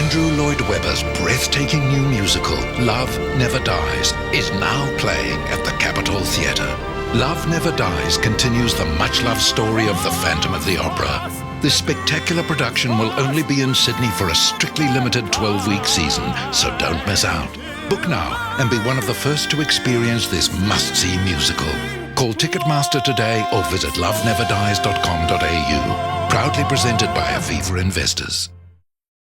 Andrew Lloyd Webber's breathtaking new musical, Love Never Dies, is now playing at the Capitol Theatre. Love Never Dies continues the much-loved story of the Phantom of the Opera. This spectacular production will only be in Sydney for a strictly limited 12-week season, so don't miss out. Book now and be one of the first to experience this must-see musical. Call Ticketmaster today or visit loveneverdies.com.au. Proudly presented by Aviva Investors.